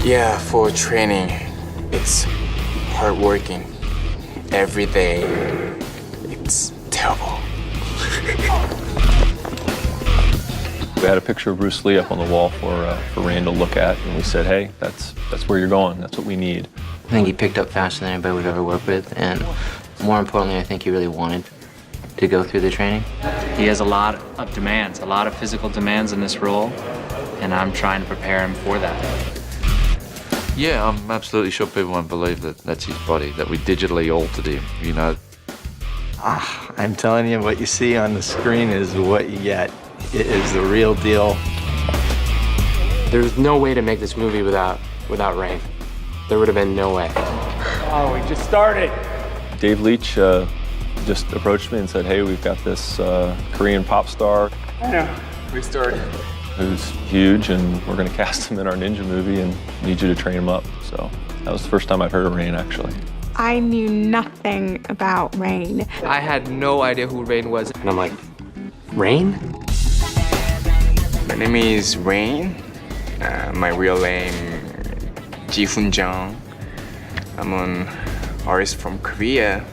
Yeah, for training, it's hard working. Every day, it's terrible. We had a picture of Bruce Lee up on the wall for Rain to look at, and we said, hey, that's where you're going. That's what we need. I think he picked up faster than anybody we've ever worked with, and more importantly, I think he really wanted to go through the training. He has a lot of demands, a lot of physical demands in this role, and I'm trying to prepare him for that. Yeah, I'm absolutely sure people won't believe that that's his body, that we digitally altered him, you know. I'm telling you, what you see on the screen is what you get. It is the real deal. There's no way to make this movie without Rain. There would have been no way. Oh, we just started. Dave Leitch just approached me and said, hey, we've got this Korean pop star. I know. We started. Who's huge, and we're going to cast him in our ninja movie and need you to train him up. So that was the first time I'd heard of Rain, actually. I knew nothing about Rain. I had no idea who Rain was. And I'm like, Rain? My name is Rain. My real name, Ji-Hoon Jung. I'm an artist from Korea.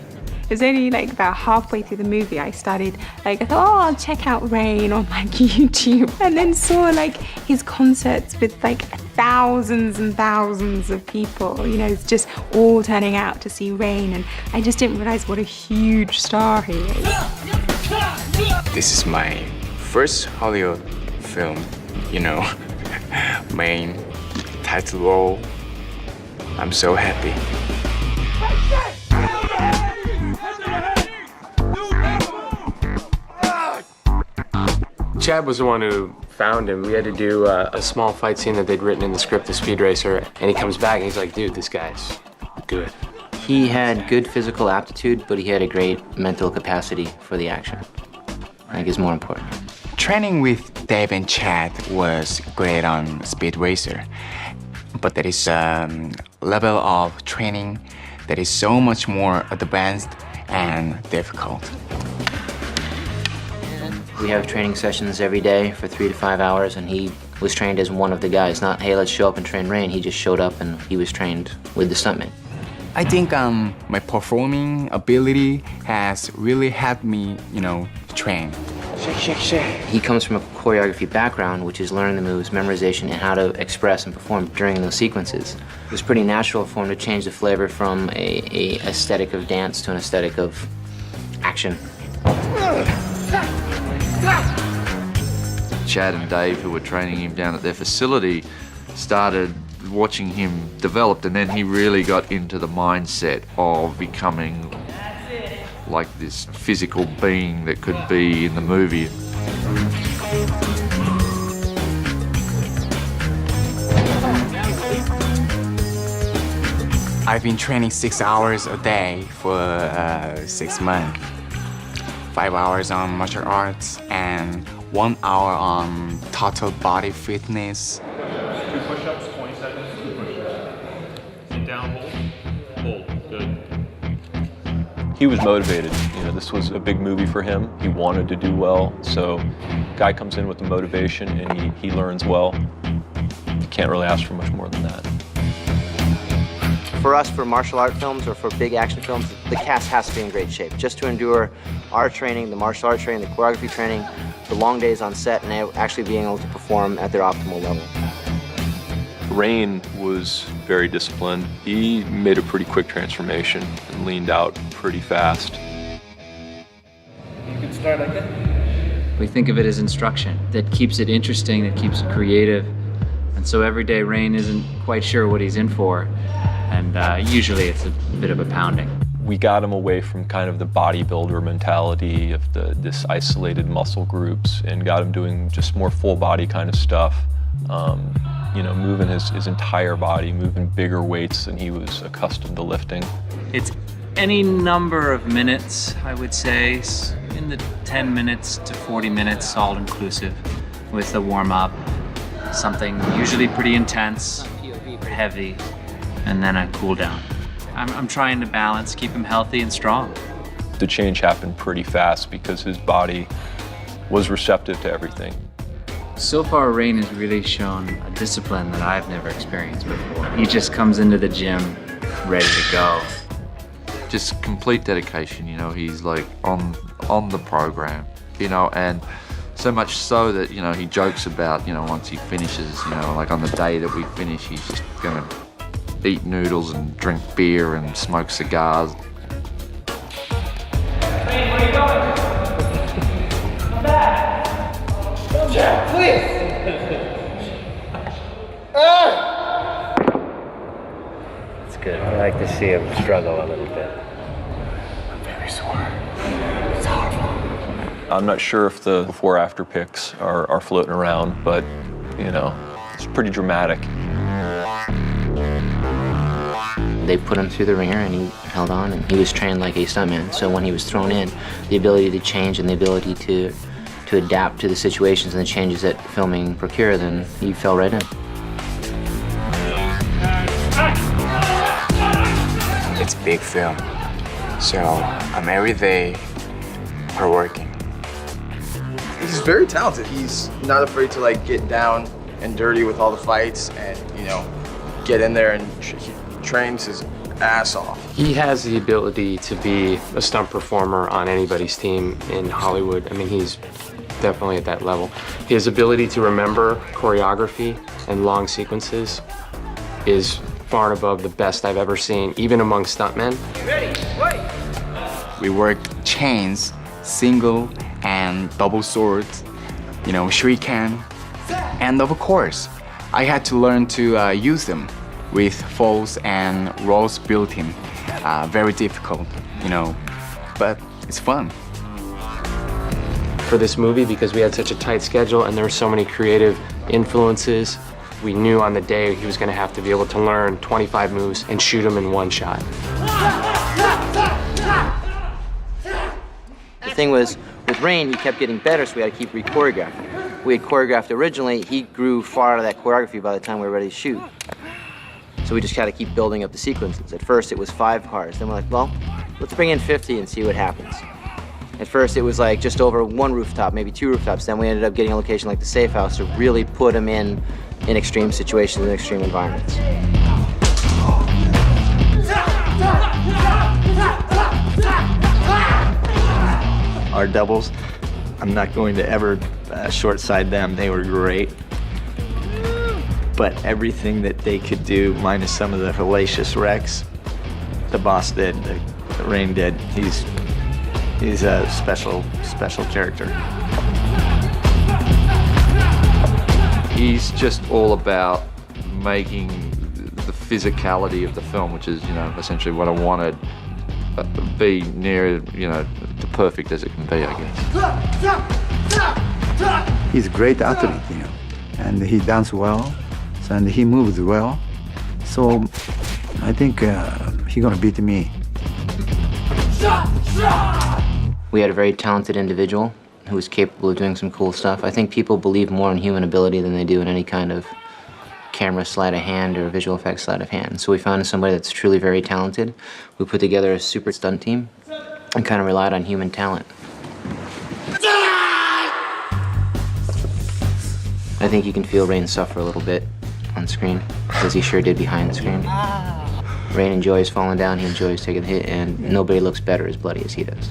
It was only like about halfway through the movie I started, I thought, oh, I'll check out Rain on like YouTube, and then saw like his concerts with like thousands and thousands of people, you know, it's just all turning out to see Rain, and I just didn't realize what a huge star he is. This is my first Hollywood film, you know, main title role. I'm so happy. Chad was the one who found him. We had to do a small fight scene that they'd written in the script of Speed Racer, and he comes back and he's like, dude, this guy's good. He had good physical aptitude, but he had a great mental capacity for the action. I think is more important. Training with Dave and Chad was great on Speed Racer, but there is a level of training that is so much more advanced and difficult. We have training sessions every day for 3 to 5 hours, and he was trained as one of the guys. Not, hey, let's show up and train Rain. He just showed up and he was trained with the stuntmen. I think my performing ability has really helped me, you know, train. Shake, shake, shake. He comes from a choreography background, which is learning the moves, memorization, and how to express and perform during those sequences. It was pretty natural for him to change the flavor from a aesthetic of dance to an aesthetic of action. Chad and Dave, who were training him down at their facility, started watching him develop, and then he really got into the mindset of becoming like this physical being that could be in the movie. I've been training 6 hours a day for 6 months. 5 hours on martial arts and 1 hour on total body fitness. 2 push-ups, 20 seconds, 2 push-ups. Sit down, hold, good. He was motivated. You know, this was a big movie for him. He wanted to do well. So guy comes in with the motivation and he learns well. You can't really ask for much more than that. For us, for martial art films or for big action films, the cast has to be in great shape. Just to endure our training, the martial art training, the choreography training, the long days on set, and actually being able to perform at their optimal level. Rain was very disciplined. He made a pretty quick transformation and leaned out pretty fast. You can start like that. We think of it as instruction that keeps it interesting, that keeps it creative. And so every day Rain isn't quite sure what he's in for. And usually it's a bit of a pounding. We got him away from kind of the bodybuilder mentality of this isolated muscle groups and got him doing just more full body kind of stuff. You know, moving his entire body, moving bigger weights than he was accustomed to lifting. It's any number of minutes, I would say, in the 10 minutes to 40 minutes, all inclusive, with a warm-up, something usually pretty intense, heavy, and then a cool down. I'm trying to balance, keep him healthy and strong. The change happened pretty fast because his body was receptive to everything. So far, Rain has really shown a discipline that I've never experienced before. He just comes into the gym ready to go. Just complete dedication, you know, he's like on the program, you know, and so much so that, you know, he jokes about, you know, once he finishes, you know, like on the day that we finish, he's just gonna eat noodles and drink beer and smoke cigars. Where are you going? Come back. Come back, please. It's good. I like to see him struggle a little bit. I'm very sore. It's horrible. I'm not sure if the before-after pics are floating around, but, you know, it's pretty dramatic. They put him through the ringer and he held on, and he was trained like a stuntman. So when he was thrown in, the ability to change and the ability to adapt to the situations and the changes that filming procure, then he fell right in. It's a big film, so I'm every day hard working. He's very talented. He's not afraid to like get down and dirty with all the fights, and you know, get in there and he trains his ass off. He has the ability to be a stunt performer on anybody's team in Hollywood. I mean, he's definitely at that level. His ability to remember choreography and long sequences is far and above the best I've ever seen, even among stuntmen. We worked chains, single and double swords, you know, shuriken, and of course, I had to learn to use them with falls and rolls built in. Very difficult, you know, but it's fun. For this movie, because we had such a tight schedule and there were so many creative influences, we knew on the day he was going to have to be able to learn 25 moves and shoot them in one shot. The thing was, with Rain, he kept getting better, so we had to keep re-choreographing. We had choreographed originally, he grew far out of that choreography by the time we were ready to shoot. So we just had to keep building up the sequences. At first it was 5 cars, then we're like, well, let's bring in 50 and see what happens. At first it was like just over 1 rooftop, maybe 2 rooftops, then we ended up getting a location like the Safe House to really put him in extreme situations and extreme environments. Our doubles, I'm not going to ever short-side them. They were great. But everything that they could do, minus some of the hellacious wrecks, the boss did, the Rain did. He's a special character. He's just all about making the physicality of the film, which is, you know, essentially what I wanted, be near, you know, the perfect as it can be, I guess. He's a great athlete, you know, and he dances well, and he moves well. So I think he's gonna beat me. We had a very talented individual who was capable of doing some cool stuff. I think people believe more in human ability than they do in any kind of camera sleight of hand or visual effects sleight of hand. So we found somebody that's truly very talented. We put together a super stunt team and kind of relied on human talent. I think you can feel Rain suffer a little bit on screen, as he sure did behind the screen. Rain enjoys falling down, he enjoys taking the hit, and nobody looks better as bloody as he does.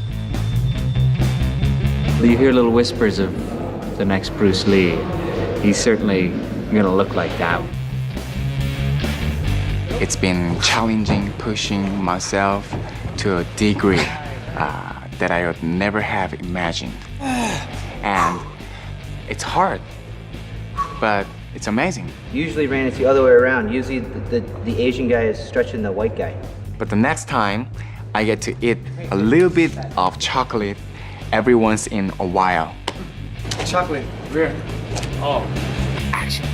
You hear little whispers of the next Bruce Lee. He's certainly gonna look like that. It's been challenging, pushing myself to a degree that I would never have imagined. And it's hard, but it's amazing. Usually, Rain, it's the other way around. Usually the Asian guy is stretching the white guy. But the next time, I get to eat a little bit of chocolate every once in a while. Chocolate, where? Oh. Action.